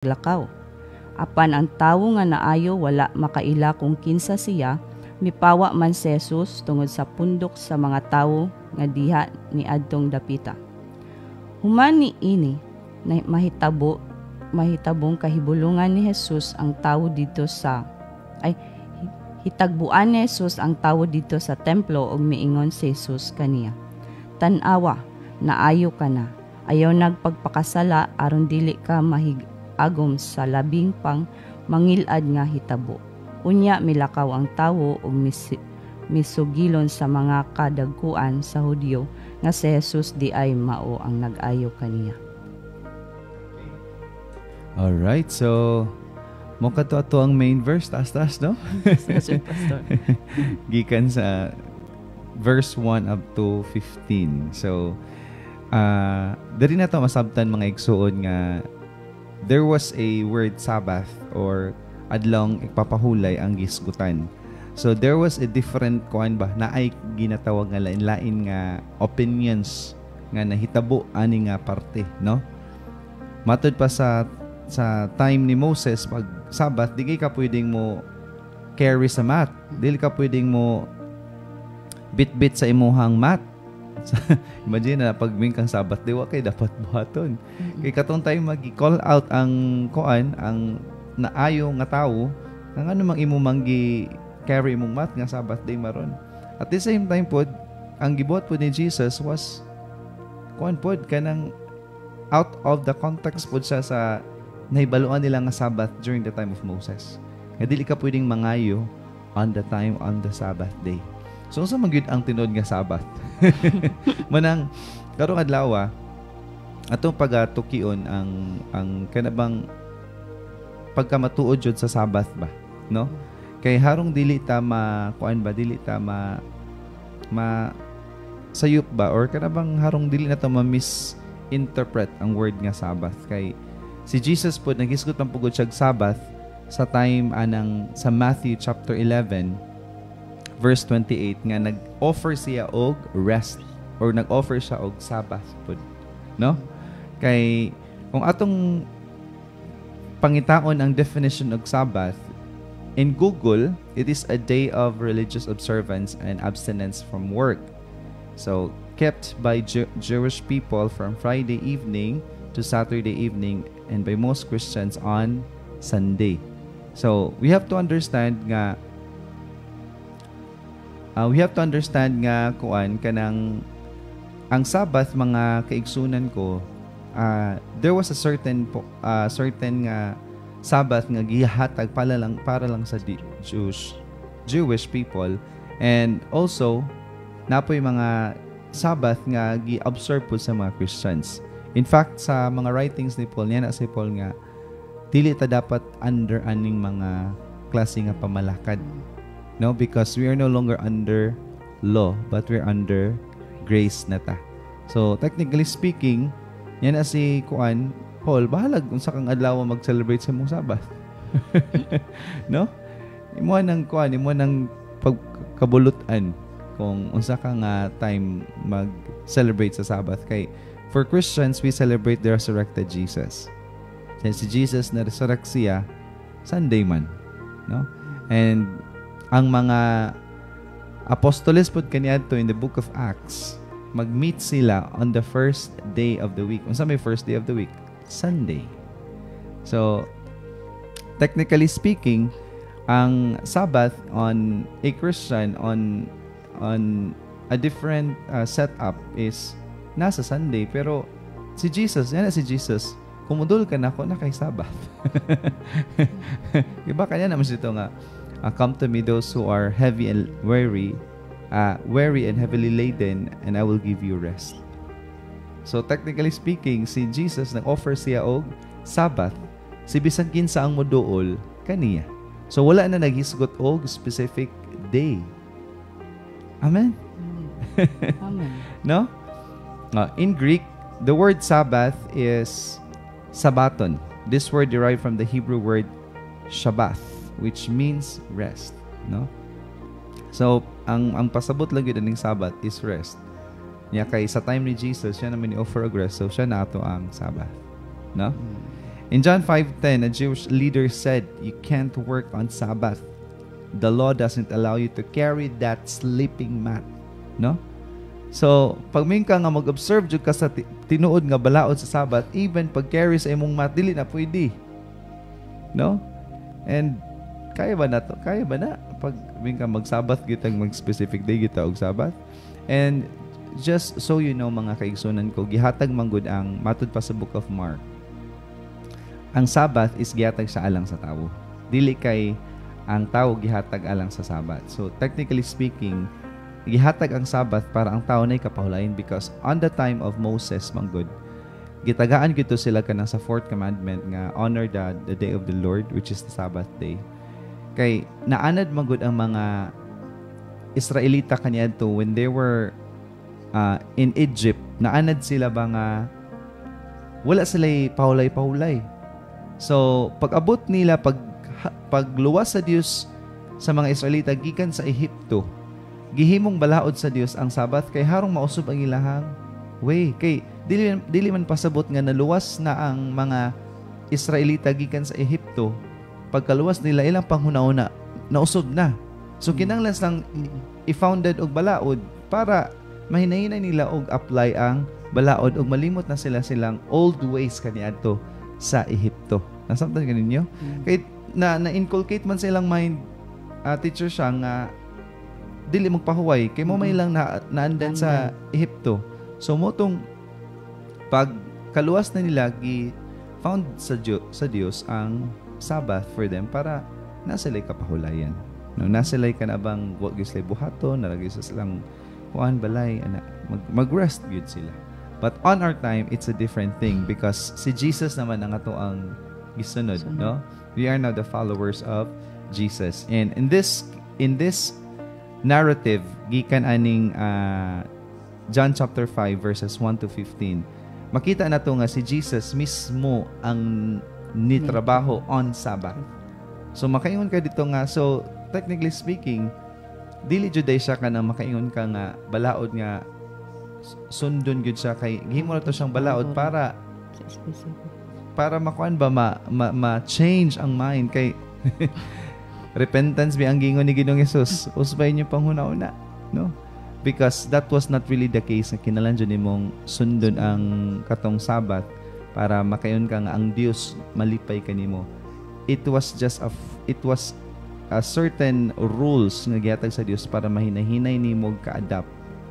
lakaw. Apan ang tawo nga naayo wala makaila kung kinsa siya, mipawa man si Jesus tungod sa pundok sa mga tawo nga diha ni adtong dapita. Human ni ini na mahitabong kahibulungan ni Jesus ang tawo dito sa hitagbuan ni Jesus ang tawo dito sa templo ug miingon si Jesus kaniya, "Tan-awa, naayo ka na. Ayaw nagpagpakasala aron dili ka agom sa labing pang mangilad nga hitabo." Unya milakaw ang tawo ug misugilon sa mga kadagkuan sa Hudyo nga si Jesus di ay mao ang nag-ayo kaniya. Alright, so moka to ato ang main verse, taas-taas, no? Pastor. Gikan sa verse 1 up to 15. So, dari na to masabtan mga igsuon nga there was a word Sabbath or adlong ipapahulay ang gisgutan. So there was a different kuan ba na ay ginatawag nga lain-lain nga opinions nga nahitabo ani nga parte, no? Matud pa sa time ni Moses pag Sabbath, di ka pwedeng mo carry sa mat. Dili ka pwedeng mo bit-bit sa imuhang mat. Imagine na pag kang Sabbath, di wa kay dapat buhaton. Kay katong time magi-call out ang kuan, ang naayo nga tawo, ang ano mang imo manggi carry mong mat nga Sabbath day maron. At the same time pod, ang gibuhat pod ni Jesus was kuan pod kanang out of the context pod sa nahibaluan nila nga Sabbath during the time of Moses. Nga dili ka pwedeng mangayo on the Sabbath day. So unsa man gyud ang tinod nga Sabbath? Manang karong adlaw atong pagatukion ang kanabang pagkamatuod jud sa Sabbath ba, no? Kay harong dili ta dili ta sayop ba or kanabang harong dili na ta ma-misinterpret ang word nga Sabbath. Kay si Jesus po naghisgot ang pugod siya Sabbath sa time sa Matthew chapter 11 verse 28 nga nag-offer siya og rest or nag-offer siya og Sabbath po, no? Kay kung atong pangitaon ang definition of Sabbath in Google, it is a day of religious observance and abstinence from work. So, kept by Jewish people from Friday evening to Saturday evening and by most Christians on Sunday. So, we have to understand nga kuan kanang ang Sabbath mga kaigsunan ko, there was a certain nga Sabbath nga gihatag para lang sa Jewish people, and also napoy mga Sabbath nga gi-observe po sa mga Christians. In fact, sa mga writings ni Paul, yan si Paul nga dili ta dapat under aning mga klase nga pamalakad, no? Because we are no longer under law, but we're under grace na ta. So technically speaking, yan si kuan Paul, bahalag unsa kang adlaw mag-celebrate sa imong Sabbath. No? Imo nang kuan, imo nang pagkabulutan kung unsa ka nga time mag-celebrate sa Sabbath. Kay for Christians, we celebrate the resurrected Jesus. Then si Jesus na resurrect siya Sunday man, no? And ang mga apostoles pod kaniadto in the book of Acts, mag-meet sila on the first day of the week. Unsa may first day of the week? Sunday. So, technically speaking, ang Sabbath on a Christian on a different setup is nasa Sunday. Pero si Jesus, kumudol ka na ako na kay Sabbath. Diba kanya naman dito nga, come to me those who are heavy and weary and heavily laden, and I will give you rest. So technically speaking, si Jesus nag-offer siya og Sabbath. Si bisan kinsa ang moduol kaniya. So wala na naghisgot og specific day. Amen. Amen. No? In Greek, the word Sabbath is Sabbaton. This word derived from the Hebrew word Shabbath, which means rest, no? So ang pasabot lang gyud ning Sabbath is rest. Kay sa time ni Jesus, siya naman i-offer og rest, so siya nato ang Sabbath, no? In John 5:10, a Jewish leader said, "You can't work on Sabbath. The law doesn't allow you to carry that sleeping mat." No? So, pag may ka nga mag-observe jud ka sa tinuod nga balaod sa Sabbath, even pag carry sa imong mat, dili na pwede. No? And kaya ba na to? Kaya ba na? Pag may ka mag-Sabbath, gitang mag-specific day kita og Sabbath. And just so you know, mga kaigsunan ko, gihatag manggod ang matud pa sa Book of Mark. Ang Sabbath is gihatag sa alang sa tawo. Dili kay ang tawo gihatag alang sa Sabbath. So technically speaking, gihatag ang Sabbath para ang tawo nay kapahulayan, because on the time of Moses manggod, gitagaan gito sila kanang sa fourth commandment nga honor the day of the Lord, which is the Sabbath day. Kay naanad manggod ang mga Israelita kaniadto when they were in Egypt. Naanad sila ba nga wala sila'y pahulay-pahulay. So, pag-abot nila, pagluwas sa Dios sa mga Israelita gikan sa Ehipto, gihimong balaod sa Dios ang Sabbath kay harong mausob ang ilahang way. Kay dili man pasabot nga naluwas na ang mga Israelita gikan sa Ehipto. Pagkaluwas nila ilang panghuna-una, nausob na. So kinahanglan lang i-founded og balaod para mahinahinay nila og apply ang balaod og malimot na silang old ways kaniadto sa Ehipto. Nasabtan ka ninyo? Kay na-inculcate man sa ilang mind, teacher siya nga dili magpahuway kay mo may lang naandan sa Ehipto. So motong pag kaluwas na nila found sa Dios ang Sabbath for them para nasilay kapahulayan. No, nasilay ka na bang wag gislay buhaton, naragay sa silang kuan balay ana mag-rest gyud sila. But on our time, it's a different thing because si Jesus naman ang ato ang gisunod, no? We are now the followers of Jesus. And in this narrative, gikan aning John chapter 5 verses 1 to 15, makita na to nga si Jesus mismo ang nitrabaho on Sabbath. So makaingon ka dito nga, so technically speaking, dili jud siya ka na makaingon ka nga balaod nga sundon gyud siya kay gihimo na to siyang balaod para makuan ba ma-change ang mind kay repentance bi ang gingon ni Ginoong Hesus, usbay niyo panghuna-una, no? Because that was not really the case na kinahanglan nimong sundon ang katong Sabbath para makayon ka nga ang Dios malipay kanimo. It was a certain rules nga gihatag sa Dios para mahinahinay nimo ka-adapt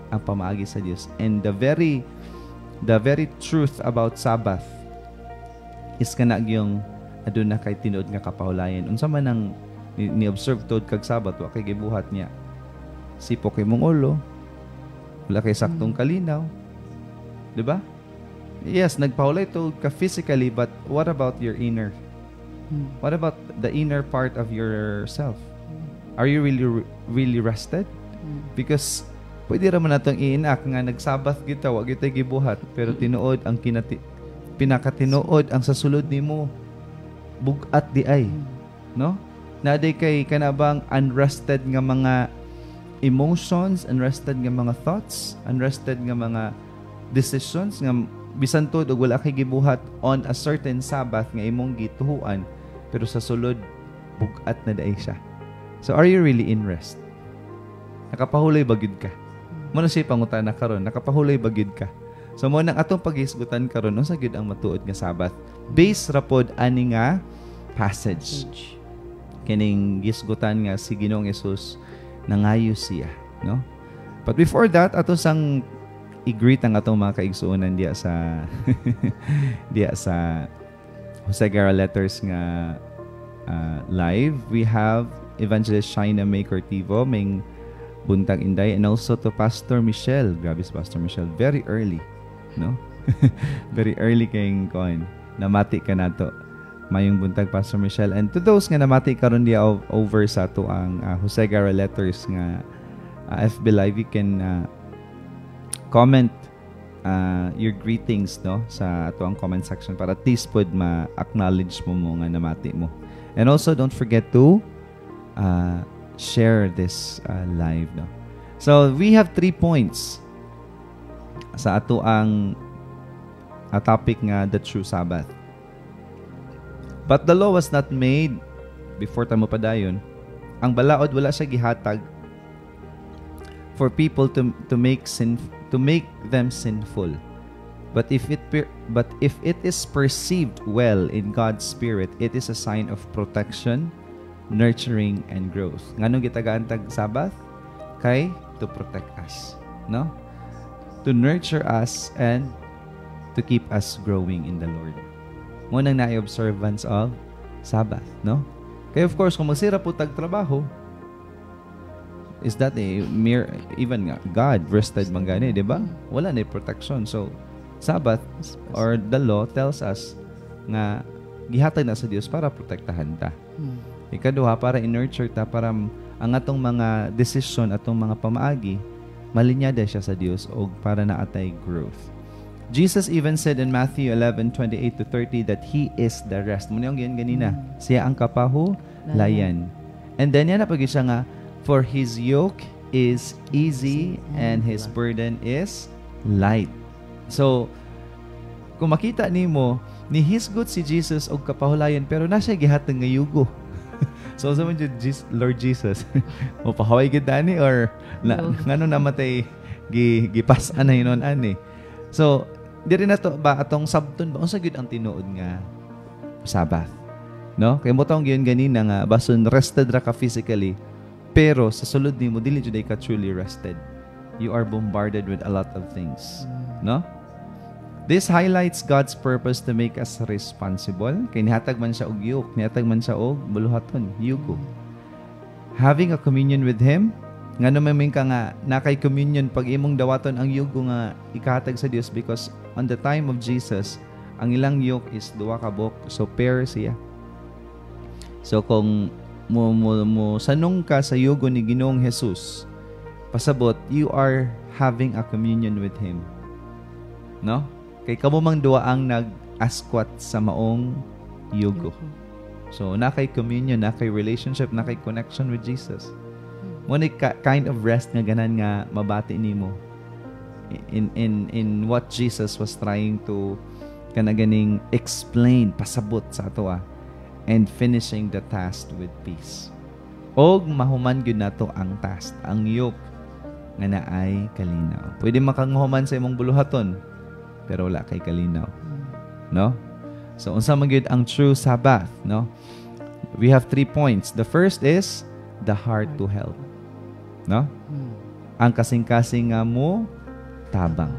ang pamaagi sa Dios. And the very truth about Sabbath is kana yung aduna kay tinuod nga kapahulayan. Unsa man ang ni-observe tod kag Sabbath wa kay gibuhat niya. Sipok kay mong ulo, wala kay saktong kalinaw. 'Di ba? Yes, nagpahulay to ka physically, but what about your inner? What about the inner part of yourself? Are you really rested? Because pwede raman natong iinak nga nagsabath kita, wag kita gibuhat, pero tinuod ang pinakatinuod ang sa sulod nimo bugat di ay, no? Naday kay kanabang unrested nga mga emotions, unrested nga mga thoughts, unrested nga mga decisions nga bisan tod og wala kay gibuhat on a certain Sabbath nga imong gituhuan, pero sa sulod bugat na daay siya. So are you really in rest? Nakapahulay ba gyud ka? Mo na siya pangutana karon, nakapahulay ba gyud ka? So mo nang atong paghisgutan karon unsa gyud ang matuod nga Sabbath based ra pod ani nga passage. Kining gisgutan nga si Ginoong Hesus nangayo siya, no? But before that, ato sang i-greet ang atong mga kaigsuonan diya sa diya sa Hosegara Letters nga live. We have Evangelist Shaina May Cortivo, Ming Buntag Inday, and also to Pastor Michelle. Grabe si Pastor Michelle. Very early, no? Very early kayong coin. Namati ka na to. Mayong buntag, Pastor Michelle. And to those nga namati karon diya over sa to ang Hosegara Letters nga FB Live, you can comment your greetings, no, sa ato ang comment section para at least pod ma-acknowledge mo nga namati mo. And also don't forget to share this live, no. So we have 3 points sa ato ang topic nga the true Sabbath. But the law was not made before tamo padayon. Ang balaod wala siya gihatag for people to make them sinful. But if it is perceived well in God's Spirit, it is a sign of protection, nurturing, and growth. Nganong gitagaan tag Sabbath? Kay to protect us, no? To nurture us and to keep us growing in the Lord. Mo nang na-observance of Sabbath, no? Kaya of course, kung magsira po tag-trabaho, is that a mere, even nga, God rested man gani, di ba? Wala na protection. So, Sabbath or the law tells us nga gihatag na sa Dios para protektahan ta. Ikaduha, para in-nurture ta, para ang atong mga decision, atong mga pamaagi, malinyada siya sa Dios o para naatay growth. Jesus even said in Matthew 11:28-30 that He is the rest. Muna yung ganina. Siya ang kapahulayan. And then yan napag siya nga, for His yoke is easy and His burden is light. So, kung makita nimo ni hisgot si Jesus og kapahulayan pero na siya gihatag nga yugo. So, sa mga Lord Jesus, o pahaway gid ani or ngano namatay gipas-an na hinon ani. So, diri na to ba atong sabton ba unsa gyud ang tinuod nga Sabbath, no? Kay mo taong gyud ganina nga bason rested ra ka physically, pero sa sulod nimo dili jud ka truly rested. You are bombarded with a lot of things, no? This highlights God's purpose to make us responsible. Kay nihatag man siya og yoke, nihatag man siya og buluhaton, yugo. Having a communion with Him, nga naman ka nga nakay communion pag imong dawaton ang yugo nga ikahatag sa Dios, because on the time of Jesus, ang ilang yoke is duwa ka buok, so pair siya. So kung mo sanong ka sa yugo ni Ginoong Jesus, pasabot, you are having a communion with Him. No? Kay kamo mang duwa ang nag-askwat sa maong yugo. So nakay communion, nakay relationship, nakay connection with Jesus. Muna kind of rest nga ganan nga mabati nimo in what Jesus was trying to kanaganing explain, pasabot sa ato and finishing the task with peace. Og mahuman gyud nato ang task, ang yoke nga naay kalinaw. Pwede makanghuman sa imong buluhaton pero wala kay kalinaw. No? So unsa man gyud ang true Sabbath, no? We have 3 points. The first is the heart to help. No? Ang kasing-kasing nga mo tabang.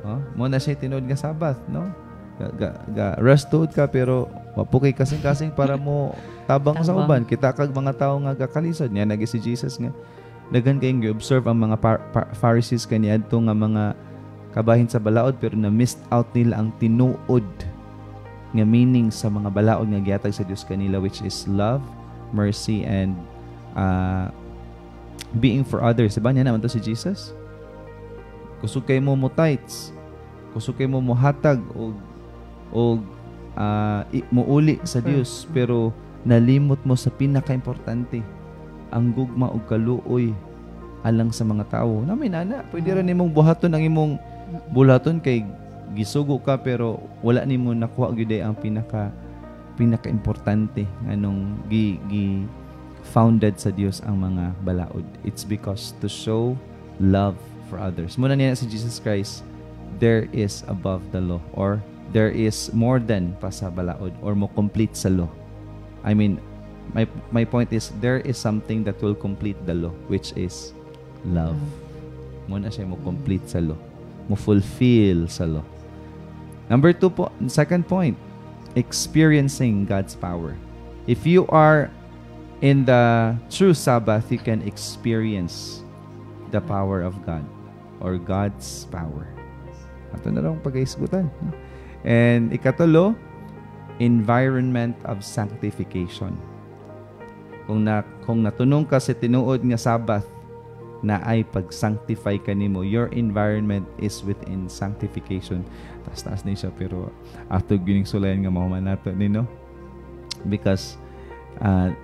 No? Mo na siya tinuod nga Sabbath, no? Rest tuod ka pero wapo kay kasing-kasing para mo tabang sa uban. Kita kag mga tao nga gakalisod niya nagi si Jesus nga daghan kay gi-observe ang mga Pharisees kaniadto nga mga kabahin sa balaod pero na missed out nila ang tinuod nga meaning sa mga balaod nga gihatag sa Dios kanila, which is love, mercy, and being for others. Diba niya naman to si Jesus? Kusog kay mo mo tights, kusog kay mo mo hatag o muuli sa Dios, pero nalimot mo sa pinaka-importante, ang gugma o kaluoy alang sa mga tao. Namin ana, pwede rin imong buhaton ang imong bulaton kay gisugo ka pero wala nimo nakuha gyud ang pinaka-importante nganong gi founded sa Dios ang mga balaod. It's because to show love for others. Muna niya si Jesus Christ, there is above the law, or there is more than pa sa balaod, or mo complete sa law. I mean, my point is there is something that will complete the law, which is love. Muna siya mo complete sa law, mo fulfill sa law. Number 2 po, second point, experiencing God's power. If you are in the true Sabbath, you can experience the power of God or God's power. Ito na lang pag-iisgutan. And ikatulo, environment of sanctification. Kung natunong ka sa tinuod nga Sabbath na ay pag-sanctify ka nimo, your environment is within sanctification. Taas-taas na siya pero ato gining sulayan nga mahuman nato nino. Because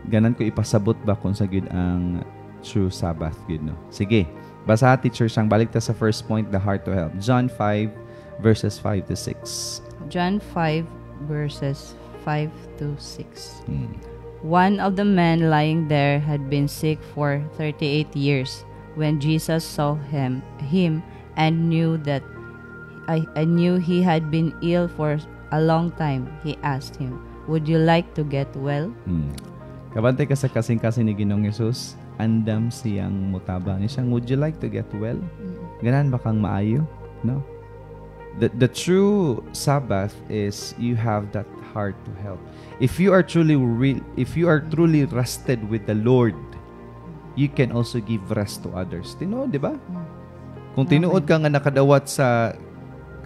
ganan ko ipasabot ba kung sa gid ang true Sabbath gid, no? Sige, basa teacher siyang balik ta sa first point, the heart to help. John 5 verses 5 to 6. John 5 verses 5-6. One of the men lying there had been sick for 38 years. When Jesus saw him and knew that I knew he had been ill for a long time, he asked him, "Would you like to get well?" Kabantay ka sa kasing-kasing ni Ginoong Yesus, andam siyang mutabang. Siyang, would you like to get well? Ganan ba kang maayo? No? The true Sabbath is you have that heart to help. If you are truly rested with the Lord, you can also give rest to others. Tinuod, di ba? Kung tinuod ka nga nakadawat sa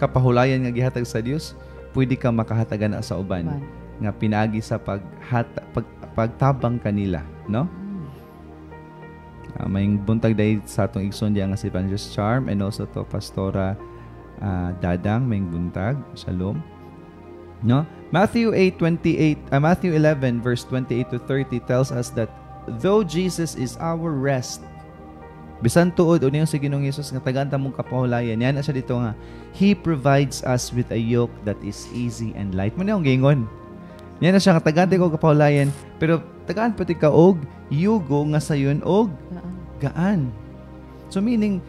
kapahulayan nga gihatag sa Dios, pwede ka makahatagan na sa uban nga pinagi sa pagtabang kanila, no? May buntag dahil sa atong igsoon diya nga si Evangelist Charm and also to Pastora Dadang, may buntag. Shalom. No? Matthew 11 verse 28 to 30 tells us that though Jesus is our rest, bisan tuod o niyo si Ginoong Yesus nga tagaanta mong kapahulayan, yan na siya dito nga, He provides us with a yoke that is easy and light. Muna yung gingon. Yan na siya nga tagaanta ko kapahulayan, pero tagaan pati ka og yugo nga sayon og gaan. So meaning,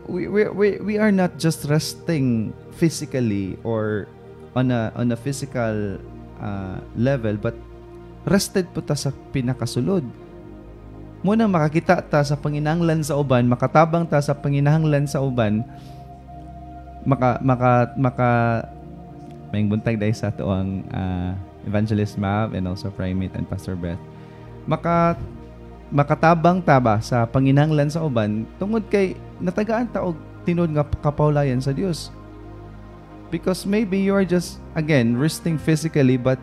we are not just resting physically or on a physical level, but rested po ta sa pinakasulod. Muna makakita ta sa panginahanglan sa uban, makatabang ta sa panginahanglan sa uban, may buntag dahil sa ito ang Evangelist Mav and also Primate and Pastor Beth. Makatabang taba sa panginahanglan sa uban tungod kay natagaan ta og tinud nga kapahulayan sa Dios. Because maybe you are just, again, resting physically, but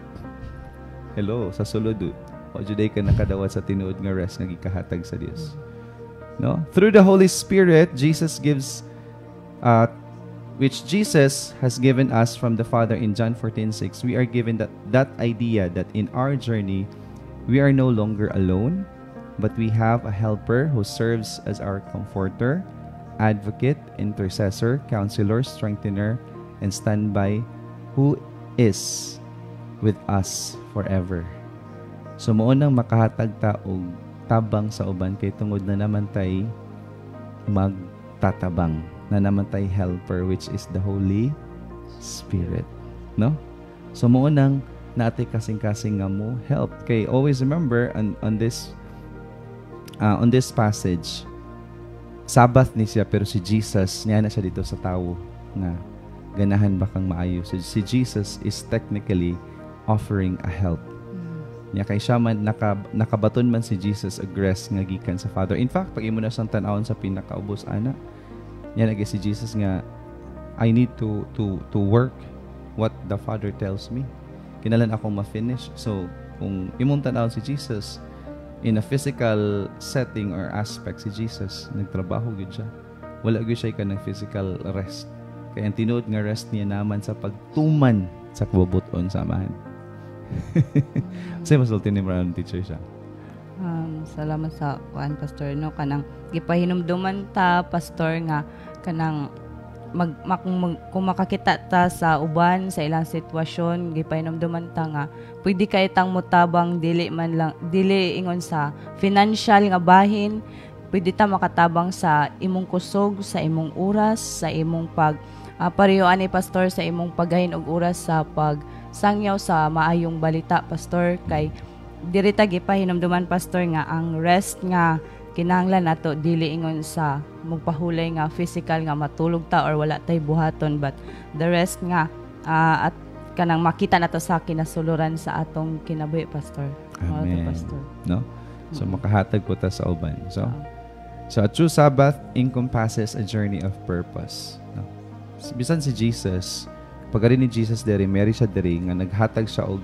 sa sulod o juday ka nakadawat sa tinuod nga rest nga gikahatag sa Dios. No? Through the Holy Spirit, which Jesus has given us from the Father in John 14:6, we are given that idea that in our journey, we are no longer alone, but we have a helper who serves as our comforter, advocate, intercessor, counselor, strengthener, and standby, who is with us forever. So mao nang makahatag ta og tabang sa uban kay tungod na naman tay magtatabang, na naman tay helper, which is the Holy Spirit, no? So mao nang natay kasing-kasing nga mo help. Kay always remember on this passage, Sabbath ni siya, pero si Jesus niya na siya dito sa tawo nga ganahan ba kang maayo. So si Jesus is technically offering a help. Nya kay siya man nakabaton man si Jesus og rest nga gikan sa Father. In fact, pag imo na sang tan-awon sa pinakaubos ana, nya nagay si Jesus nga, I need to work what the Father tells me. Kinahanglan akong ma-finish. So kung imong tan-awon si Jesus in a physical setting or aspect, si Jesus nagtrabaho gyud siya. Wala gyud siya kanang physical rest. Kaya ang tinuod nga rest niya naman sa pagtuman sa kabubuton sa amahan. Kasi masulti ni Brown teacher siya. Salamat sa kuan pastor, no, kanang gipahinumduman ta pastor nga kanang kung makakita ta sa uban sa ilang sitwasyon, gipahinumduman ta nga pwede kay tang mutabang dili ingon sa financial nga bahin, pwede ta makatabang sa imong kusog, sa imong oras, sa imong pareho ani pastor, sa imong paggahin og oras sa pagsangyaw sa maayong balita pastor. Kay diri ta gipahinumduman pastor nga ang rest nga kinahanglan nato dili ingon sa magpahulay nga physical nga matulog ta or wala tay buhaton, but the rest nga at kanang makita nato sa kinasuluran sa atong kinabuhi pastor. Amen. Pastor, no? So makahatag po ta sa uban. So a true Sabbath encompasses a journey of purpose, no? Bisan si Jesus, pagari ni Jesus diri, Mary siya diri nga naghatag siya og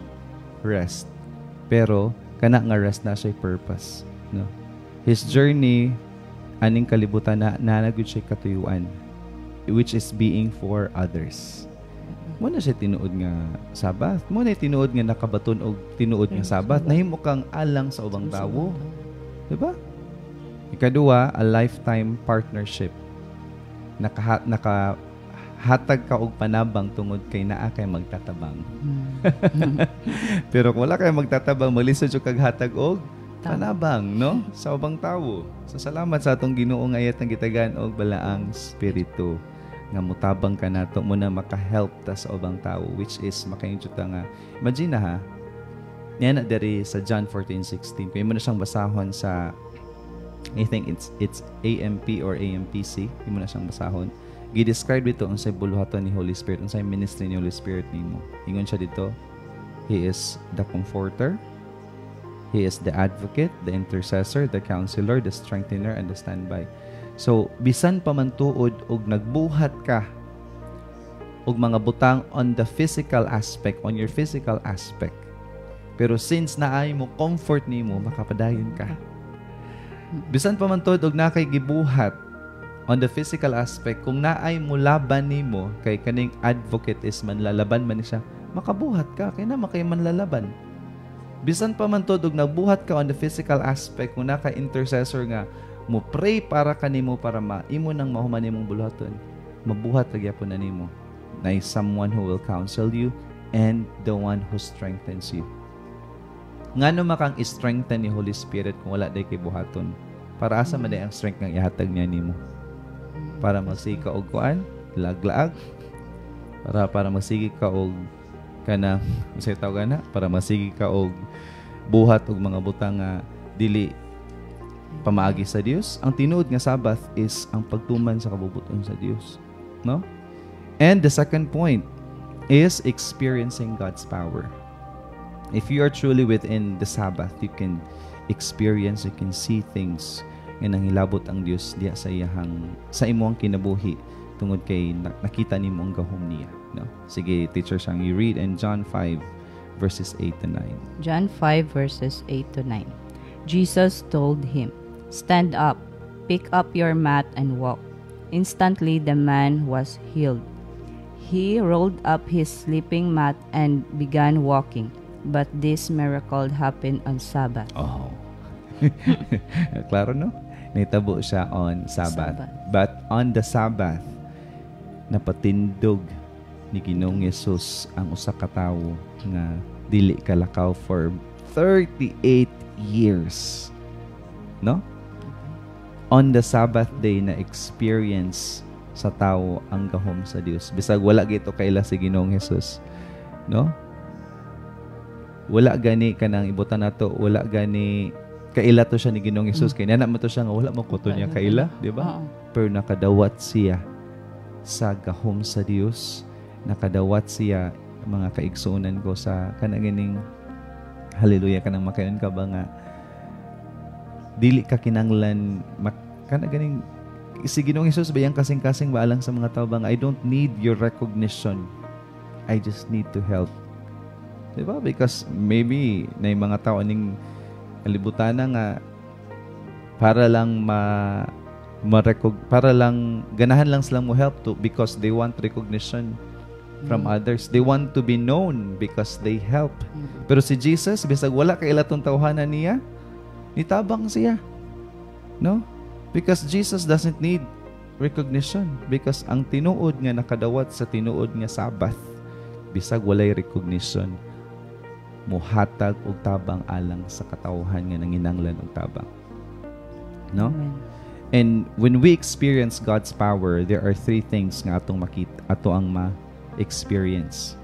rest. Pero kana nga rest na siya purpose, no? His journey aning kalibutan na nagud siya katuyuan, which is being for others. Mo na siya tinuod nga Sabbath, mo na tinuod nga nakabaton og tinuod nga Sabbath, nahimo kang alang sa ubang tawo. Diba? Ikaduha, a lifetime partnership. hatag ka og panabang tungod kay naa kay magtatabang. Pero kung wala kay magtatabang, malisod yung kaghatag og panabang, no? Sa ubang tawo. So salamat sa atong Ginoo nga ayat ang gitagan og balaang espiritu nga mutabang ka nato mo na maka-help ta sa ubang tawo, which is makainjud ta nga imagine ha. Yan na diri sa John 14:16. Kung mo na siyang basahon sa I think it's AMP or AMPC. Imo na siyang basahon. Gi-describe dito unsay buluhaton ni Holy Spirit, unsay ministry ni Holy Spirit nimo. Ingon siya dito, He is the comforter, He is the advocate, the intercessor, the counselor, the strengthener, and the standby. So, bisan pa man tuod og nagbuhat ka og mga butang on the physical aspect, on your physical aspect. Pero since naay mo comfort nimo, makapadayon ka. Bisan pa man tuod og nakay gibuhat on the physical aspect, kung naay mo laban nimo kay kaning advocate is manlalaban man siya, makabuhat ka kay na makay manlalaban. Bisan pa man tuod og nagbuhat ka on the physical aspect, kung naka intercessor nga mo pray para kanimo para maimo nang mahuman nimong buluhaton, mabuhat ra gyapon na nimo. Na someone who will counsel you and the one who strengthens you. Ngano makang strengthen ni Holy Spirit kung wala day kay buhaton? Para asa man day ang strength nga ihatag niya nimo? Para magsige ka og kuan, laglaag. Para magsige ka og kana, unsay tawag na? Para magsige ka og buhat og mga butang nga dili pamaagi sa Dios. Ang tinuod nga Sabbath is ang pagtuman sa kabubuton sa Dios, no? And the second point is experiencing God's power. If you are truly within the Sabbath, you can experience, you can see things nga nanghilabot ang Dios diya sa iyahang sa imong kinabuhi tungod kay nakita nimo ang gahom niya, no? Sige, teacher sang you read in John 5 verses 8 to 9. John 5 verses 8 to 9. Jesus told him, "Stand up, pick up your mat and walk." Instantly the man was healed. He rolled up his sleeping mat and began walking. But this miracle happened on Sabbath. Oh. Klaro, no? Nitabo siya on Sabbath. But on the Sabbath, napatindog ni Ginoong Yesus ang usa ka tawo nga dili kalakaw for 38 years. No? On the Sabbath day na experience sa tawo ang gahom sa Dios. Bisag wala gito kaila si Ginoong Yesus. No? Wala gani kanang ibutan nato, wala gani kaila to siya ni Ginoong Hesus. Kaya nana mo to siya nga wala mo kuto niya kaila, di ba? Pero nakadawat siya sa gahom sa Dios, nakadawat siya mga kaigsuonan ko sa kanang hallelujah kanang makayon ka ba nga dili ka kinanglan kana ganing si Ginoong Hesus bayang kasing-kasing baalang sa mga tao ba nga I don't need your recognition, I just need to help. Diba? Because maybe na yung mga tao ning kalibutan nga para lang para lang ganahan lang silang mo help to because they want recognition from others. They want to be known because they help. Pero si Jesus, bisag wala kay ilatong tawhanan niya, nitabang siya. No? Because Jesus doesn't need recognition because ang tinuod nga nakadawat sa tinuod nga Sabbath, bisag walay recognition, muhatag og tabang alang sa katawhan nga nanginanglan og tabang. No? Amen. And when we experience God's power, there are three things nga atong makita, ato ang ma-experience.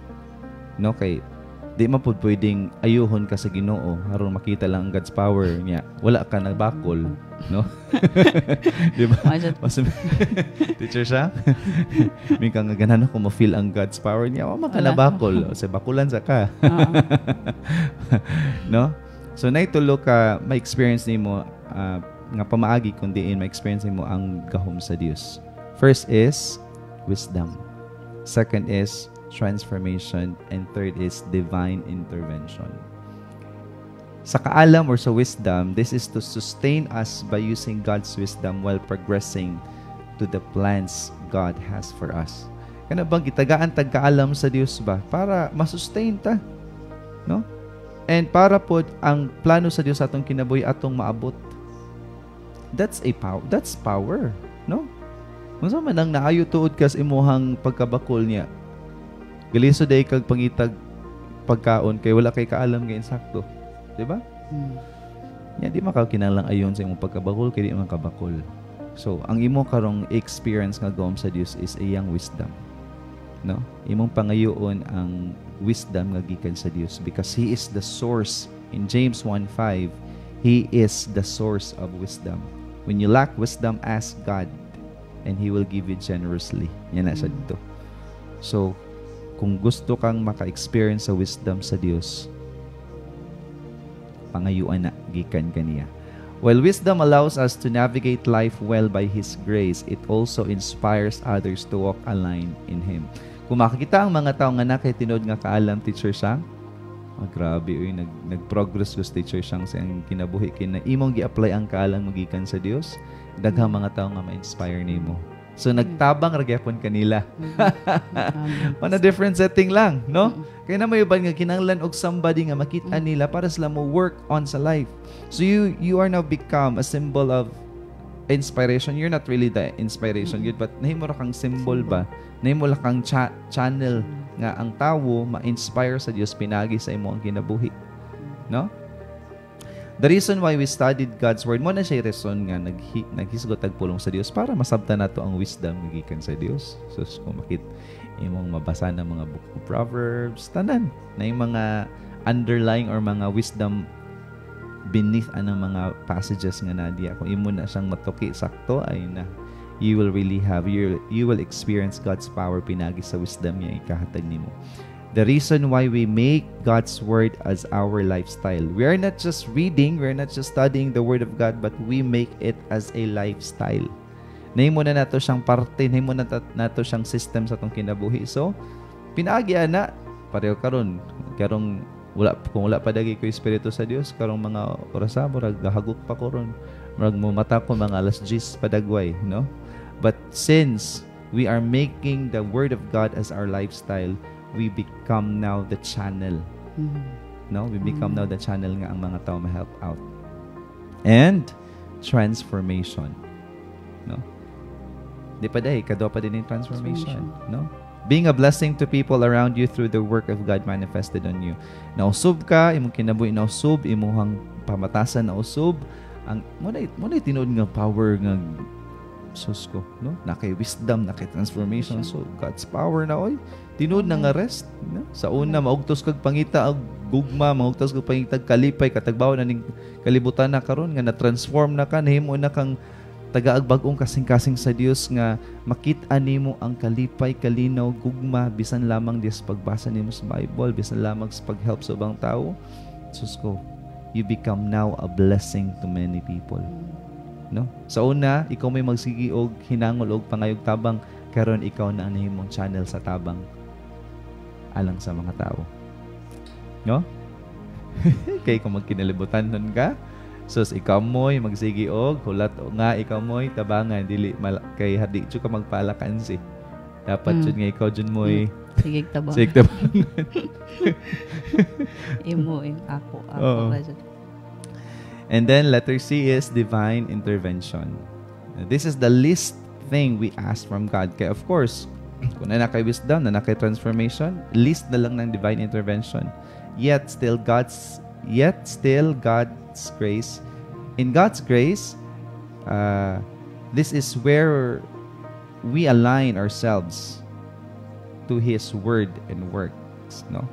No? Kay di man pud pwedeng ayuhon ka sa Ginoo aron makita lang ang God's power niya. Wala ka nagbakol, no? Di ba? Teacher siya? May kang ganahan ako ma-feel ang God's power niya. Wa man ka nabakol. Sa bakulan sa ka. No? So naitulo ka ma-experience nimo nga pamaagi kundi ma-experience nimo ang gahom sa Dios. First is wisdom. Second is transformation, and third is divine intervention. Sa kaalam or sa wisdom, this is to sustain us by using God's wisdom while progressing to the plans God has for us. Kana bang gitagaan tagkaalam sa Dios ba para masustain ta, no? And para pod ang plano sa Dios atong kinabuhi atong maabot. That's power, no? Unsa man ang naayo tuod kas imuhang pagkabakol niya. Galiso day kag pangitag pagkaon kay wala kay kaalam nga insakto. Di ba? Ya di makakinahanglan ayon sa imong pagkabakol kay di man kabakol. So, ang imo karong experience nga gawom sa Dios is iyang wisdom. No? Imong pangayoon ang wisdom nga gikan sa Dios because He is the source. In James 1:5, He is the source of wisdom. When you lack wisdom, ask God and He will give you generously. Yan na sa dito. So, kung gusto kang maka-experience sa wisdom sa Dios, pangayuan na gikan kaniya. While wisdom allows us to navigate life well by His grace, it also inspires others to walk aligned in Him. Kung makikita ang mga tao nga na kay tinod nga kaalam, Teacher Shang, grabe, nag-progress ko Teacher Shang sa ang kinabuhi kina imong gi-apply ang kaalam magikan sa Dios, daghang mga tao nga ma-inspire nimo. So nagtabang ra gyapon kanila. On a different setting lang, no? Kaya na may uban nga kinahanglan og somebody nga makita nila para sila mo work on sa life. So you are now become a symbol of inspiration. You're not really the inspiration yun, but nahimo ra kang symbol ba? Nahimo ra kang channel nga ang tawo ma-inspire sa Dios pinagi sa imo ang kinabuhi. No? The reason why we studied God's Word, mo na siya reason nga naghisgot tag pulong sa Dios para masabtan nato ang wisdom nga gikan sa Dios. So kung makit imong mabasa ng mga book of Proverbs, tanan na yung mga underlying or mga wisdom beneath anang mga passages nga nadiya. Kung imo na siyang matuki sakto, ay na you will really have, you will experience God's power pinagi sa wisdom niya ikahatag nimo. The reason why we make God's Word as our lifestyle. We are not just reading, we are not just studying the Word of God, but we make it as a lifestyle. Nahimo na nato siyang parte, nahimo na nato siyang system sa atong kinabuhi. So, pinaagi na pareho karon kung wala pa dagi ko espiritu sa Dios, karong mga orasa murag gahagok pa ko ron. Murag mo mata ko mga alas 10 padagway, no? But since we are making the Word of God as our lifestyle, we become now the channel. No? We become now the channel nga ang mga tao ma-help out. And transformation. No? Di pa dahi, kadwa pa din yung transformation. No? Being a blessing to people around you through the work of God manifested on you. Nausub ka, imong kinabuhi nausub, imuhang pamatasan nausub. Ang muna tinuod nga power nga sus ko, no? Na kay wisdom, na kay transformation. So, God's power na, oy. Tinuod na nga rest. No? Sa una, maugtos kag pangita, og gugma, maugtos kag pangita, kalipay, katagbaw na ning kalibutan na karon nga na-transform na ka, nahimo na kang tagaagbag-ong kasing-kasing sa Dios nga makita nimo ang kalipay, kalinaw, gugma, bisan lamang Dios pagbasa nimo sa Bible, bisan lamang sa pag-help sa ubang tao. Sus ko, you become now a blessing to many people. No? Sa una, ikaw may magsigi og hinangol og pangayog tabang, karon ikaw na ang nahimong channel sa tabang alang sa mga tao. No? Kay kung magkinalibutan nun ka, sus ikaw mo'y magsigi og hulat nga ikaw mo'y tabangan dili kay hadi jud ka magpalakan si. Dapat jud nga ikaw jud mo'y sige tabangan. Sige tabangan. Imo ako jud. And then letter C is divine intervention. This is the least thing we ask from God. Kaya of course, kung na kay wisdom, na kay transformation, least na lang ng divine intervention. Yet still God's grace. In God's grace, this is where we align ourselves to His word and works. No?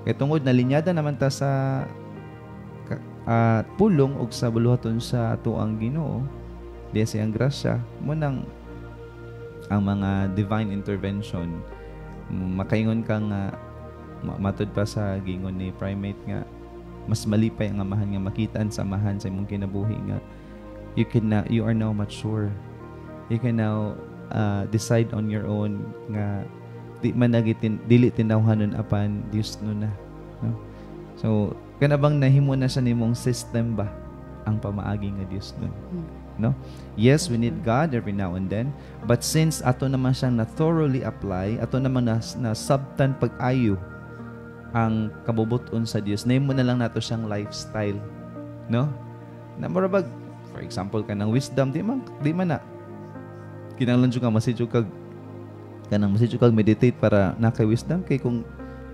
Kaya tungod na linyada naman ta sa pulong og sa buluhaton sa tuang Ginoo diya siyang grasya mo nang ang mga divine intervention makaingon ka nga matud pa sa gingon ni Primate nga mas malipay ang amahan nga makitaan samahan sa imong kinabuhi nga you are now mature, you can now decide on your own nga dili tinawhanon apan Dios no na, no? So kana bang nahimo na sa nimong system ba ang pamaagi nga Dios nun? No? Yes, we need God every now and then, but since ato naman siyang na thoroughly apply, ato naman na sabtan pag-ayo ang kabubuton sa Dios, nahimo na lang nato siyang lifestyle, no? Na marabag, for example ka ng wisdom, di man na kinahanglan jud ka masidyo kag meditate para nakay wisdom kay kung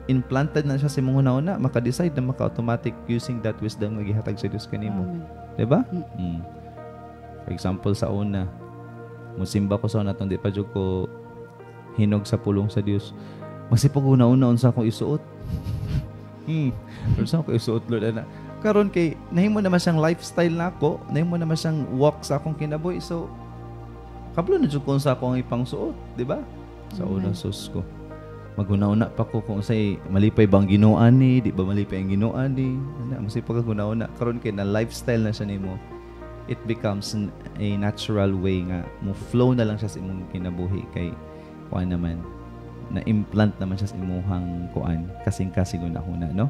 implanted na siya sa imong una-una, maka-decide na maka-automatic using that wisdom nga gihatag sa Dios kanimo. Diba? For example, sa una, musimba ko sa una tong di pa jud ko hinog sa pulong sa Dios. Masipag una-una unsa akong isuot. Pero sa ako isuot Lord na. Karon kay nahimo naman siyang lifestyle nako, nahimo naman siyang walk sa akong kinabuhi. So kablo na jud ko unsa akong ipangsuot, di ba? Sa una sus ko. Maguna-una pa ko kung say malipay bang Ginoo ni, di ba malipay ang Ginoo ni. Ana masipag ka una karon kay na lifestyle na siya nimo. It becomes a natural way nga mo flow na lang siya sa imong kinabuhi kay kuan naman na implant naman siya sa imuhang kuan kasing-kasing una-una, no?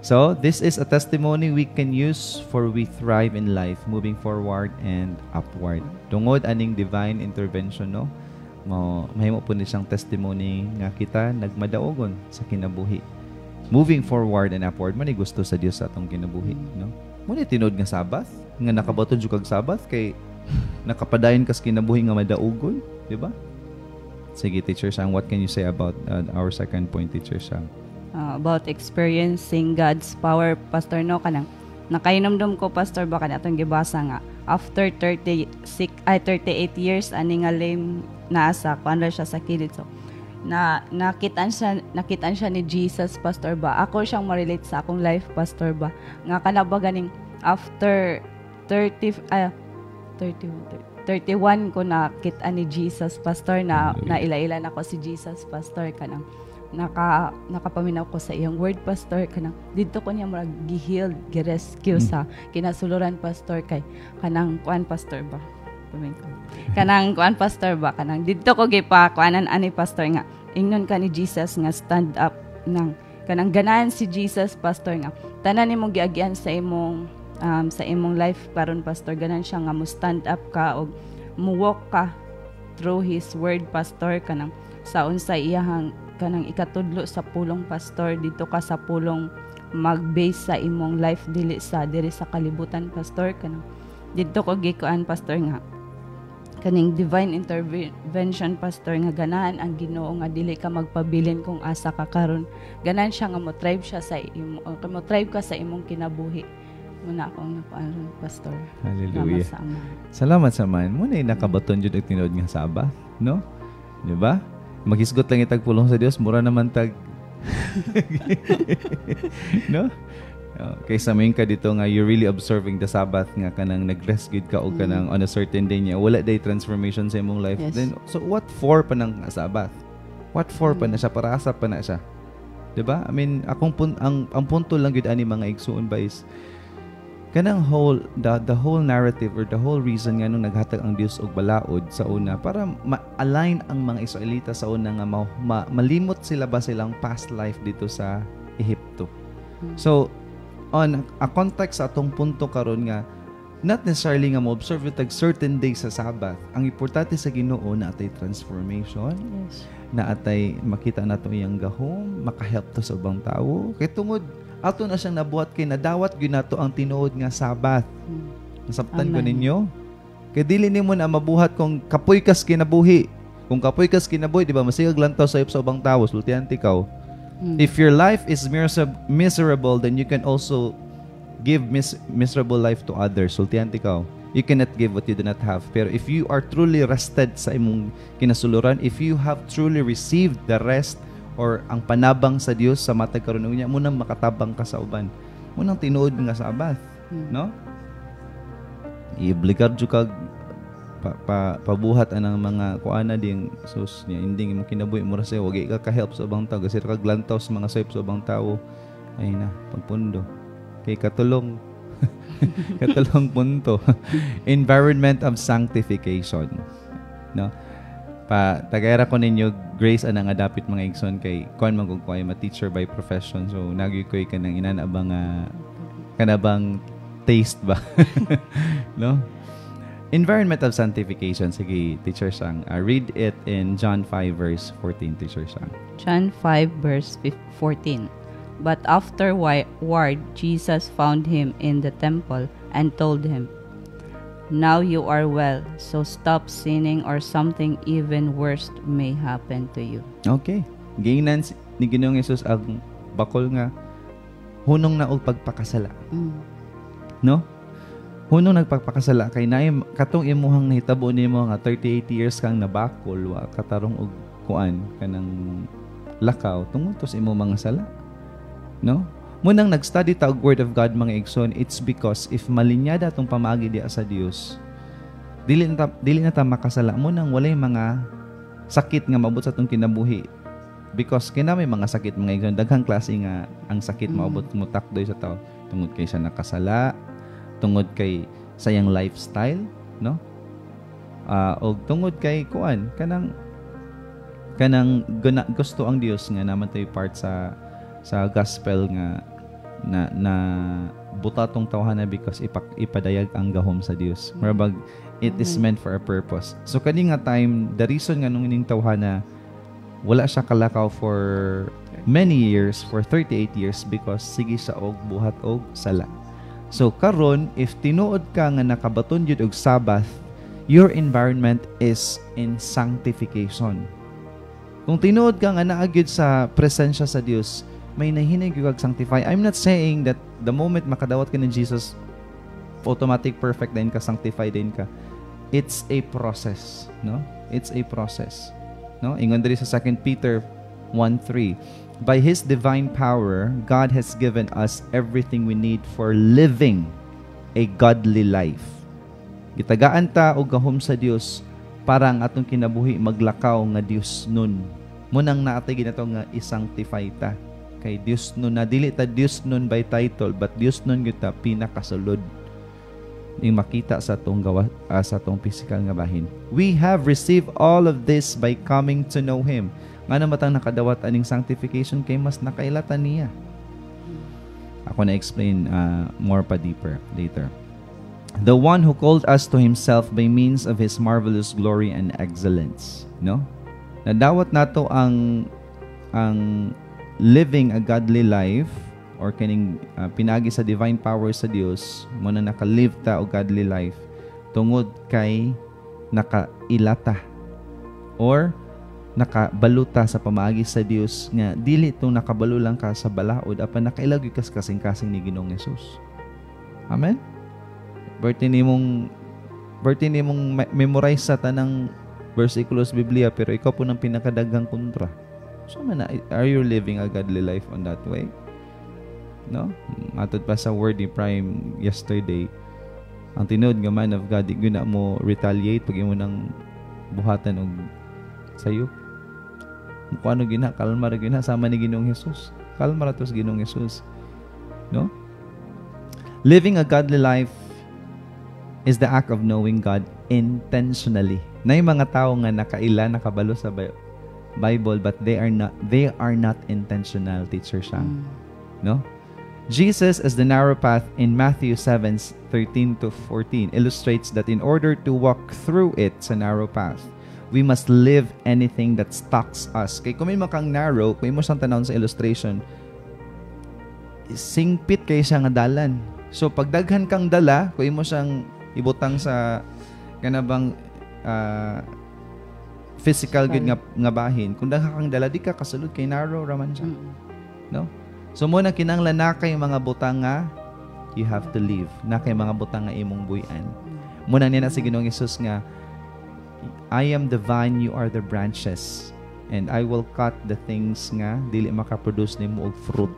So, this is a testimony we can use for we thrive in life, moving forward and upward. Tungod aning divine intervention, no? Mahimo po ni siyang testimony nga kita nagmadaogon sa kinabuhi. Moving forward and upward, man gusto sa Dios sa atong kinabuhi, no? Muna tinod nga Sabbath, nga nakabaton jud kag Sabbath kay nakapadayon kas kinabuhi nga madaogon, di ba? Sige, Teacher Sang, what can you say about our second point, Teacher Sang? About experiencing God's power, Pastor, no, kanang nakainomdom ko, Pastor, baka natong gibasa nga after 38 years ani nga lame naasa kuan siya sa kilid. So nakitaan siya ni Jesus, Pastor ba. Ako siyang ma-relate sa akong life, Pastor ba. Nga kana ba ganing after 31 ko nakita ni Jesus, Pastor, na naila-ila na ko si Jesus, Pastor, kanang nakapaminaw ko sa iyang word, Pastor, kanang dito ko niya murag gi-heal, gi-rescue sa kinasuluran, Pastor, kay kanang kuan, Pastor ba. Kanang kuan, Pastor ba, kanang dito ko gipa kuanan ani, Pastor, nga ingnon ka ni Jesus nga stand up nang kanang ganahan si Jesus, Pastor, nga tanan nimong giagian sa imong life karon, Pastor, ganan siya nga mo stand up ka og mo walk ka through His word, Pastor, kanang sa unsay iyahang kanang ikatudlo sa pulong, Pastor, dito ka sa pulong mag-base sa imong life dili sa kalibutan, Pastor, kanang dito ko gikuan, Pastor, nga kaning divine intervention, Pastor, nga ganahan ang Ginoo nga dili ka magpabilin kung asa ka karon, ganahan siya nga mo thrive siya sa mo thrive ka sa imong kinabuhi. Muna akong napaano, Pastor. Hallelujah. Salamat sa man. Muna nakabaton jud og tinuod nga Sabbath, no? Di ba? Maghisgot lang itag pulong sa Dios, mura naman tag no? Kaysa main ka dito nga you're really observing the Sabbath nga kanang nag-rest gid ka o kanang on a certain day niya wala day transformation sa imong life. Yes. Then so what for pa nang Sabbath? What for pa na siya, para asa pa na siya? 'Di ba? I mean, ang punto lang gid ani mga igsuon ba is kanang the whole narrative or the whole reason nga nung naghatag ang Dios og balaod sa una para ma-align ang mga Israelita sa una nga malimot sila ba silang past life dito sa Ehipto. So on a context sa atong punto karon nga not necessarily nga mo-observe tag certain days sa Sabbath. Ang importante sa Ginoo na atay transformation. Yes. Na atay makita nato iyang gahom, maka-help to sa ubang tawo. Kay tungod ato na siyang nabuhat kay nadawat gyud nato ang tinuod nga Sabbath. Nasabtan ko ninyo. Kay dili nimo na mabuhat kung kapoy kas kinabuhi. Kung kapoy kas kinabuhi, di ba masigag lantaw sa ubang tawo, sultihan tikaw. If your life is miserable, then you can also give miserable life to others. Sultihan tikaw. You cannot give what you do not have. Pero if you are truly rested sa imong kinasuluran, if you have truly received the rest or ang panabang sa Dios sa matag karon niya, munang makatabang ka sa uban. Munang tinuod nga Sabbath, no? Iobligado jud kag pabuhat anang mga kuana ding sus niya ending mo kinabuhi mo ra sa wagi ka ka-help sa ubang tawo kasi kag lantaw sa mga sayop sa ubang tawo. Ay na, pagpundo. Kay katulong punto. Environment of sanctification. No? Tagayra ko ninyo grace anang adapit mga igsoon kay kuan man kung kuay ma-teacher by profession. So nagi koy kanang inanabang kanabang taste ba? No? Environment of sanctification. Sige, Teacher Sang. Read it in John 5 verse 14, Teacher Sang. John 5 verse 14. But afterward, Jesus found him in the temple and told him, Now you are well, so stop sinning or something even worse may happen to you. Okay. Gainan ni Ginoong Jesus ang bakol nga hunong na og pagpakasala. No? Hunong nagpagpakasala kay naay katong imuhang nahitabo nimo nga 38 years kang nabakol wa katarong og kuan kanang lakaw tungod sa imo mga sala. No? Munang nag-study ta og Word of God mga igsoon, it's because if malinyada atong pamaagi diha sa Dios, dili na ta makasala mo nang walay mga sakit nga maabot sa atong kinabuhi. Because kina may mga sakit mga igsoon, daghang klase nga ang sakit maabot mo takdoy sa tao tungod kay siya nakasala, tungod kay sayang lifestyle, no? O tungod kay kuan kanang gusto ang Dios nga naman tayo part sa gospel nga na buta tong tawhana because ipadayag ang gahom sa Dios. Marabag it is meant for a purpose. So kani nga time the reason nga nung ining tawhana wala siya kalakaw for many years, for 38 years because sige siya og buhat og sala. So karon if tinuod ka nga nakabaton jud og Sabbath, your environment is in sanctification. Kung tinuod ka nga naa gyud sa presensya sa Dios, may nahinig yung sanctify. I'm not saying that the moment makadawat ka ng Jesus, automatic perfect din ka, sanctify din ka. It's a process, no? It's a process, no? Ingon diri sa 2 Peter 1:3. By His divine power, God has given us everything we need for living a godly life. Gitagaan ta og gahom sa Dios para ang atong kinabuhi maglakaw nga Dios nun. Munang naatay ginato nga i-sanctify ta. Kay Dios nun na dili ta Dios nun by title but Dios nun gyud ta pinakasulod ning makita sa atong gawa sa atong physical nga bahin. We have received all of this by coming to know Him. Ngano matang nakadawat aning sanctification kay mas nakailatan niya. Ako na explain more pa deeper later. The one who called us to Himself by means of His marvelous glory and excellence, no? Nadawat nato ang living a godly life or kining pinagi sa divine power sa Dios mo na naka-live ta og godly life tungod kay nakailata or nakabaluta sa pamaagi sa Dios nga dili tong nakabalo lang ka sa balaod apan nakailag ka kasing-kasing ni Ginoong Hesus. Amen. Berti nimong memorize sa tanang versikulo sa Biblia pero ikaw po nang pinakadaghang kontra. So, are you living a godly life on that way? No? Matod pa sa word ni Prime yesterday, ang tinuod nga man of God, di na mo retaliate pag imo nang buhatan og sayo. Kung ano gina, kalma ra gina, sama ni Ginoong Hesus. Kalma ra tos Ginoong Hesus. No? Living a godly life is the act of knowing God intentionally. Na yung mga tao nga nakabalo sa Bible but they are not intentional, Teacher Shang. No? Jesus as the narrow path in Matthew 7:13 to 14 illustrates that in order to walk through it sa narrow path, we must live anything that stalks us. Kay kung may makang narrow, kung mo siyang tanawon sa illustration, singpit kay siya nga dalan. So pagdaghan kang dala, kung mo siyang ibutang sa kanabang physical good nga bahin, kung daghan kang dala di ka kasulod kay narrow raman siya. No? So mo na kinahanglan na kay mga butang nga you have to live. Na kay mga butang nga imong buy-an. Mo na niya na si Ginoong Hesus nga I am the vine, you are the branches, and I will cut the things nga dili makaproduce nimo og fruit.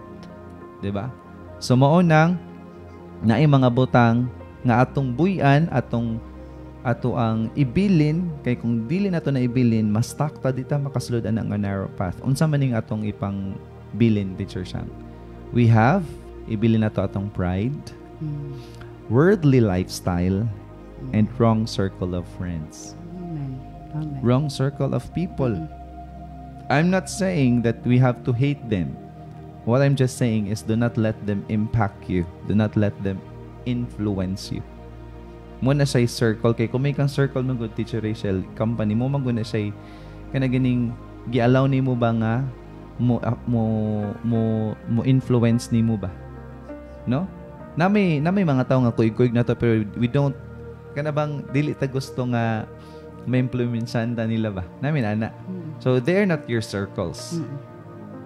Diba? So mao nang naay mga butang nga atong buy-an, ato ang ibilin, kay kung dili nato na ibilin, mas takta dita makasulod ang narrow path. Unsa man ning atong ipang bilin, Teacher Shang? We have ibilin nato atong pride, worldly lifestyle, and wrong circle of friends. Amen. Wrong circle of people. I'm not saying that we have to hate them. What I'm just saying is do not let them impact you. Do not let them influence you. Muna siya circle kay kung may kang circle ng good, Teacher Rachel, company mo maguna siya kana ganing gialaw nimo ba nga mo influence nimo ba, no? Na may mga tao nga kuig-kuig na to pero we don't kanabang dili ta gusto nga ma-implementan nila ba? Namin ana. So they're not your circles.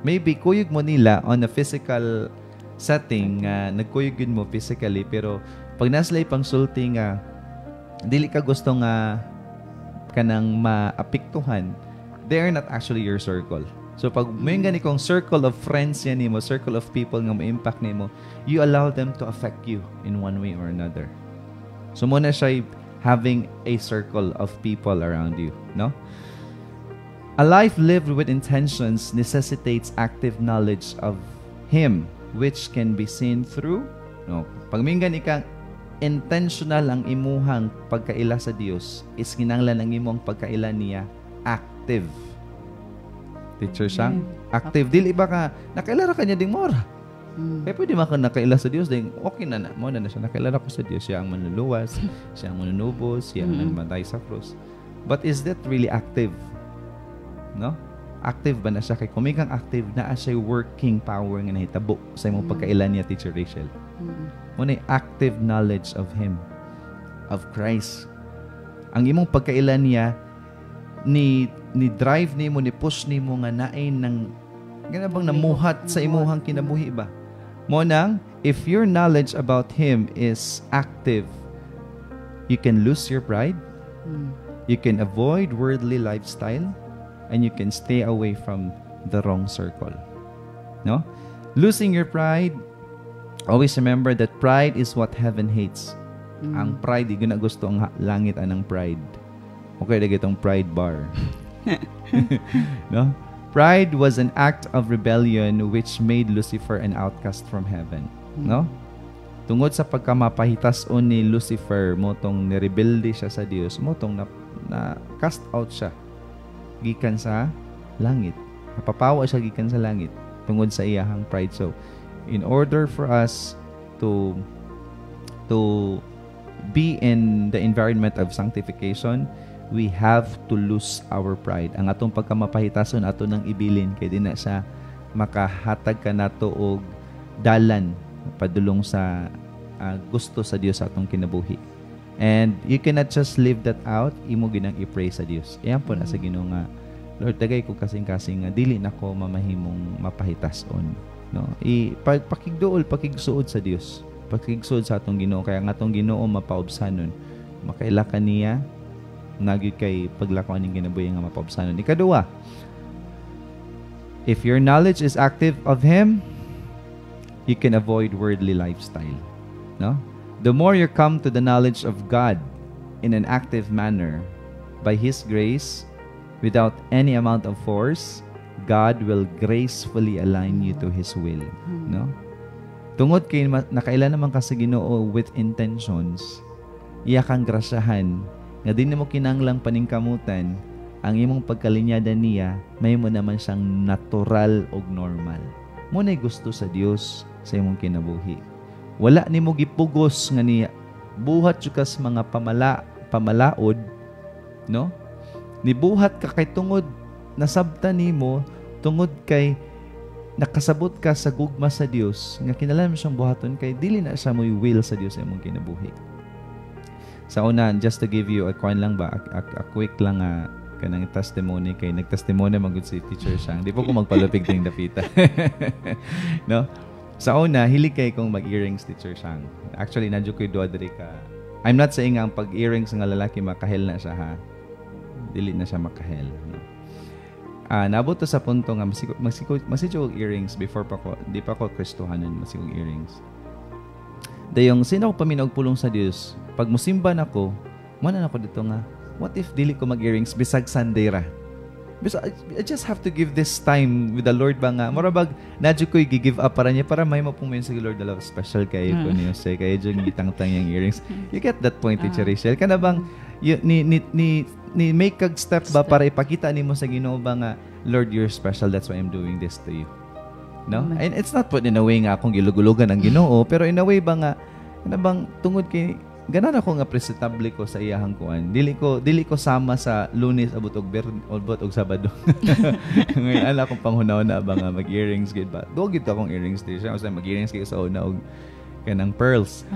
Maybe kuyog mo nila on a physical setting, nagkuyog yun mo physically, pero pag naslay pang sulti nga dili ka gusto nga kanang maapektuhan, they are not actually your circle. So pag may gani kong circle of friends yan nimo, circle of people nga ma-impact nimo, you allow them to affect you in one way or another. So muna siya having a circle of people around you, no? A life lived with intentions necessitates active knowledge of Him, which can be seen through, no? Pag may gani kang intentional ang imuhang pagkaila sa Dios, is kinanglan ang imong pagkaila niya active. Teacher Sang, active. Dili ba ka, nakailara ka niya ding mora. Kaya pwede man ka nakaila sa Diyos, ding okay na na. Mo na siya, nakailara ko sa Diyos. Siya ang manluluwas, siya ang manunubos, siya ang nagmatay sa krus. But is that really active? No? Active ba na siya? Kaya kumikang active na siya working power nga nahitabo sa imong pagkailan niya, Teacher Rachel. Muna active knowledge of Him, of Christ. Ang imong pagkailan niya, ni drive nimo, ni push nimo nga naay ng ganabang namuhat sa imuhang kinabuhi ba? Mo nang, if your knowledge about Him is active, you can lose your pride, you can avoid worldly lifestyle, and you can stay away from the wrong circle. No? Losing your pride, always remember that pride is what heaven hates. Ang pride, di na gusto ang langit anang pride. Okay, lagi itong pride bar. No? Pride was an act of rebellion which made Lucifer an outcast from heaven. No? Tungod sa pagkamapahitason ni Lucifer, motong nirebelde siya sa Dios, motong na cast out siya gikan sa langit. Napapawa siya gikan sa langit tungod sa iyahang pride. So, in order for us to be in the environment of sanctification, we have to lose our pride. Ang atong pagkamapahitason ato nang ibilin kay di na siya makahatag ka nato og dalan padulong sa gusto sa Dios sa atong kinabuhi. And you cannot just leave that out, imo ginang i-pray sa Dios. Iyan po na sa Ginoo nga, Lord, dagay ko kasing-kasing nga dili nako mamahimong mapahitason, no? Pakigduol, pakigsuod sa Dios. Pakigsuod sa atong Ginoo kaya nga atong Ginoo mapaubsanon. Makaila ka niya nagyud kay paglakuan ning kinabuhi nga mapaubsanon. Ikaduha, if your knowledge is active of Him, you can avoid worldly lifestyle. No? The more you come to the knowledge of God in an active manner, by His grace, without any amount of force, God will gracefully align you to His will. No? Tungod kay nakailan naman ka sa Ginoo with intentions, iya kang grasyahan nga di mo kinanglang paningkamutan, ang imong pagkalinyada niya, may mo naman siyang natural o normal. Muna'y gusto sa Dios sa imong kinabuhi. Wala ni mo gipugos nga niya, buhat yukas mga pamalaod, no? Nibuhat ka kay tungod, nasabta nimo tungod kay nakasabot ka sa gugma sa Dios, nga kinahanglan mo siyang buhaton kay dili na siya mo'y will sa Dios sa imong kinabuhi. Sa una, just to give you a quick lang kanang testimony kay nagtestimony magud si Teacher Sang. Di po ko magpalupig ting dapita. No? Sa una, hilig kay kong mag-earrings, Teacher Sang. Actually, nadyo ko'y duadri ka. I'm not saying ang pag-earrings ng lalaki makahel na siya, ha? Dili na siya makahel. No? Naabot to sa punto nga masikog earrings before pa ko, di pa ko Kristohanan, masikog earrings. Dayong sino ko paminog pulong sa Dios, pag musimba nako, mana nako dito nga, what if dili ko mag-earrings bisag Sunday ra? Because I just have to give this time with the Lord ba nga. Marabag, nadyo ko'y give up para niya para may mapumayon sa Lord na special kayo ko niyo say kayo dyan gitang-tang yung earrings. You get that point, Teacher Rachel? Ka na bang ni make kag step ba para ipakita nimo sa Ginoo ba nga, Lord, you're special, that's why I'm doing this to you. No? And it's not put in a way nga akong gilugulugan ang Ginoo, pero in a way ba nga, na bang tungod kay ganan ako nga presentable ko sa iyahang kuan. Dili ko sama sa Lunes abot og Sabado. Ngayon akong panghunaw na ba nga mag-earrings gid ba. Dugit akong earrings di siya. Usa mag-earrings kay sa una og kanang pearls.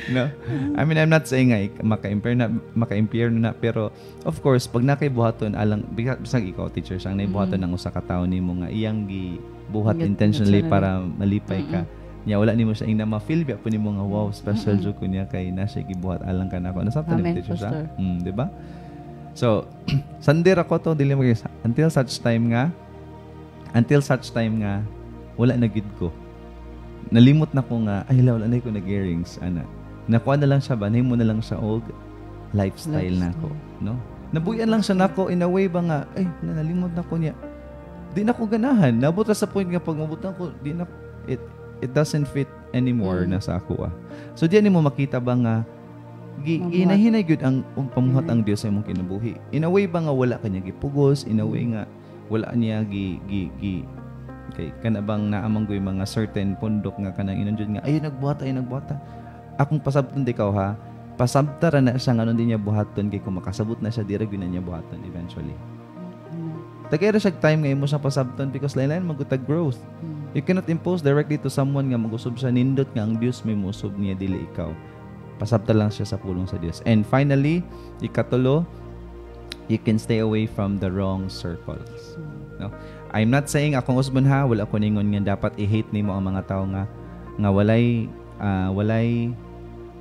No? I mean, I'm not saying nga maka-impierno na, pero of course, pag nakaibuhaton, bisag ikaw, teacher, siyang naibuhaton ng usa ka tawo nimo nga iyang gibuhat intentionally para malipay ka. Nya wala nimo siya ina ma-feel ba po nimo nga wow, special jud ko niya kay na siya gibuhat alang kanako. Nasabtan ni teacher sa? Di ba? So, sandir ako to dili mo until such time nga wala na gid ko. Nalimot na ko nga ay wala na ko nag-earrings ana. Nakuha na lang siya ba nahimo na lang siya old lifestyle nako, no? Nabuyan lang siya nako in a way ba nga ay nalimot na ko niya. Di na ko ganahan. Nabot sa point nga pag mabutan ko di na it doesn't fit anymore na sa ako. So diyan nimo makita ba nga ginahinay gyud ang pamuhat ang Dios sa imong kinabuhi. In a way ba nga wala kanya gipugos, in a way nga wala niya kay kanabang naamanggoy mga certain pundok nga kanang inunjud nga ay nagbuhat. Akong pasabton di kaw ha. Pasabtara na siya nga din niya buhaton kay kung makasabot na siya dira gyud na niya buhaton eventually. Tagay ra siya time nga imo sa pasabton because lain-lain magutag growth. You cannot impose directly to someone nga magusob siya nindot nga ang Dios may musob niya dili ikaw. Pasabta lang siya sa pulong sa Dios. And finally, ikatulo, you can stay away from the wrong circles. No? I'm not saying akong usbon ha, wala ko ningon nga dapat i-hate nimo ang mga tao nga walay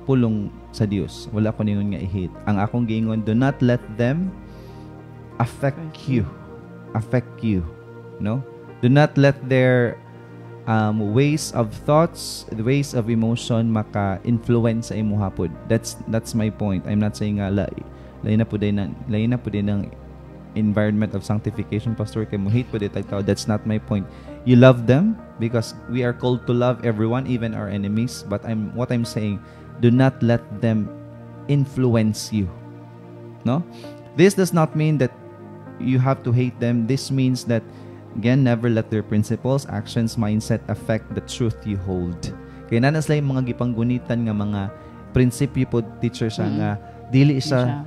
pulong sa Dios. Wala ko ningon nga i-hate. Ang akong giingon, do not let them affect you. No? Do not let their ways of thoughts, the ways of emotion maka-influence sa imo hapod. That's my point. I'm not saying lain na po din ng environment of sanctification, pastor, kay mo hate po din tao. That's not my point. You love them because we are called to love everyone, even our enemies. But what I'm saying, do not let them influence you. No? This does not mean that you have to hate them. This means that again, never let their principles, actions, mindset affect the truth you hold. Kaya nanas lang mga gipanggunitan nga mga prinsipyo po, teacher, siya nga dili siya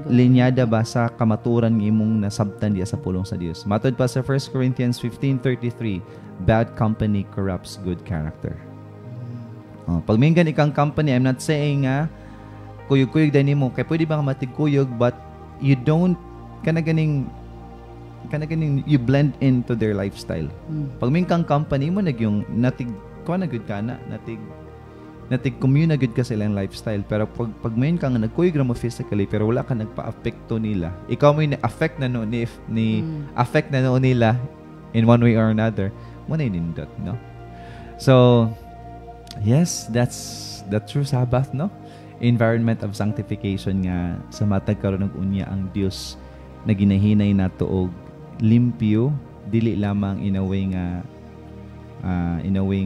linyada ba sa kamaturan ng imong nasabtan diya sa pulong sa Dios. Matod pa sa 1 Corinthians 15:33, bad company corrupts good character. Pag minggan ikang company, I'm not saying nga kuyog-kuyog din nimo kay pwede ba ka matigkuyog but you don't kanaganing you blend into their lifestyle. Pag mingkang company mo yung natig commune good ka sa ilang lifestyle, pero pag main kang nagkuyog mo physically pero wala ka nagpa-apekto nila, ikaw mo affect na no affect na no nila in one way or another, mo na nindot, no? So yes, that's the true Sabbath, no? Environment of sanctification nga sa matag karon og unya ang Dios na ginahinay nato og limpyo, dili lamang in a way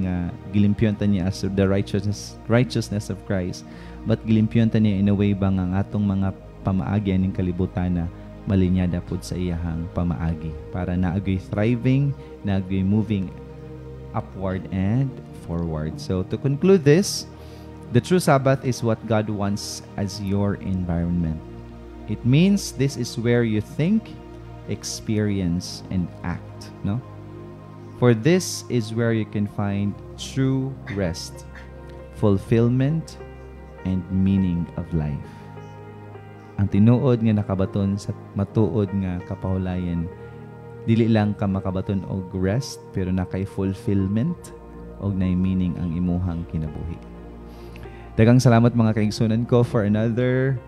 nga gilimpyon ta niya as the righteousness of Christ, but gilimpyon ta niya in a way bang ang atong mga pamaagi aning kalibutan na malinyada pud sa iyahang pamaagi para naagoy thriving, naagoy moving upward and forward. So to conclude this, the true Sabbath is what God wants as your environment. It means this is where you think, experience, and act, no? For this is where you can find true rest, fulfillment, and meaning of life. Ang tinuod nga nakabaton sa matuod nga kapahulayan, dili lang ka makabaton og rest, pero nakay fulfillment og nay meaning ang imuhang kinabuhi. Daghang salamat mga kaigsunan ko for another